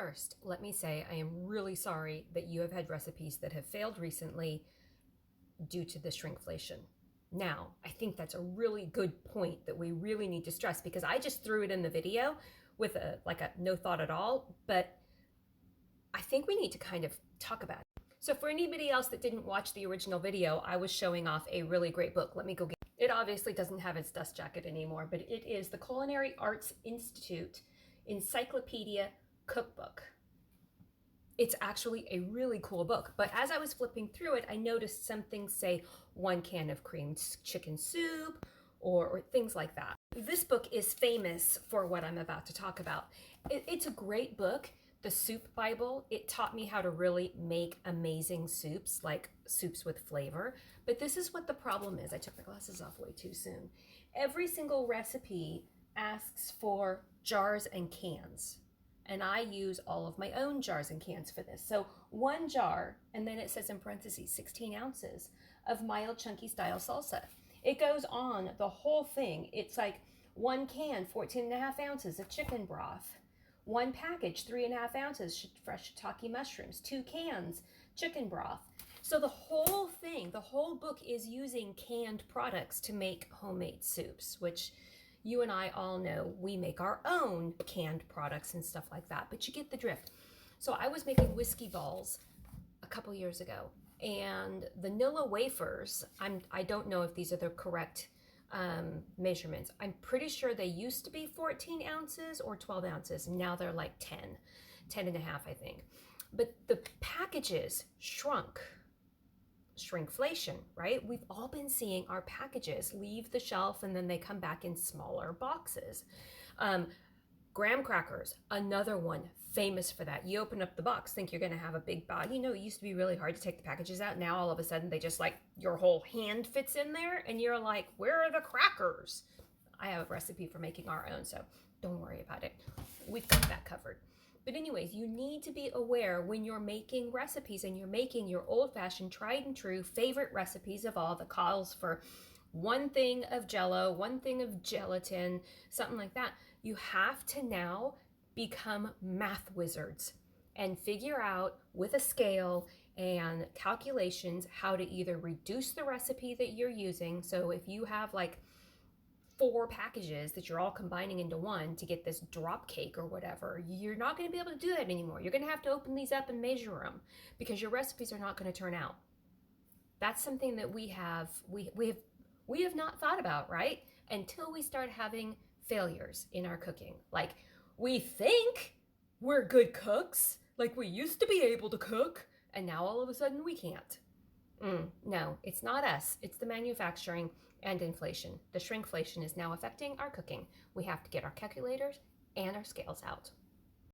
First, let me say I am really sorry that you have had recipes that have failed recently due to the shrinkflation. Now, I think that's a really good point that we really need to stress, because I just threw it in the video with a no thought at all, but I think we need to kind of talk about it. So for anybody else that didn't watch the original video, I was showing off a really great book. Let me go get it. It obviously doesn't have its dust jacket anymore, but it is the Culinary Arts Institute Encyclopedia Cookbook. It's actually a really cool book, but as I was flipping through it, I noticed some things say 1 can of creamed chicken soup or things like that. This book is famous for what I'm about to talk about. It's a great book. The Soup Bible, it taught me how to really make amazing soups, like soups with flavor. But this is what the problem is. I took my glasses off way too soon. Every single recipe asks for jars and cans. And I use all of my own jars and cans for this. So 1 jar, and then it says in parentheses, 16 ounces of mild chunky style salsa. It goes on the whole thing. It's like 1 can, 14.5 ounces of chicken broth. 1 package, 3.5 ounces fresh shiitake mushrooms. 2 cans, chicken broth. So the whole thing, the whole book is using canned products to make homemade soups, which you and I all know we make our own canned products and stuff like that, but you get the drift. So I was making whiskey balls a couple years ago, and the Nilla wafers, I don't know if these are the correct measurements. I'm pretty sure they used to be 14 ounces or 12 ounces. Now they're like 10 and a half, I think. But the packages shrunk. Shrinkflation, right? We've all been seeing our packages leave the shelf and then they come back in smaller boxes. Graham crackers, another one famous for that. You open up the box, think you're going to have a big body. You know, it used to be really hard to take the packages out. Now all of a sudden they just like your whole hand fits in there and you're like, where are the crackers? I have a recipe for making our own, so don't worry about it. We've got that covered. But anyways, you need to be aware when you're making recipes and you're making your old-fashioned, tried and true favorite recipes of all that calls for 1 thing of Jello, 1 thing of gelatin, something like that. You have to now become math wizards and figure out with a scale and calculations how to either reduce the recipe that you're using. So if you have like 4 packages that you're all combining into one to get this drop cake or whatever, you're not going to be able to do that anymore. You're going to have to open these up and measure them because your recipes are not going to turn out. That's something that we have not thought about, right? Until we start having failures in our cooking. Like, we think we're good cooks, like we used to be able to cook, and now all of a sudden we can't. No, it's not us. It's the manufacturing and inflation. The shrinkflation is now affecting our cooking. We have to get our calculators and our scales out.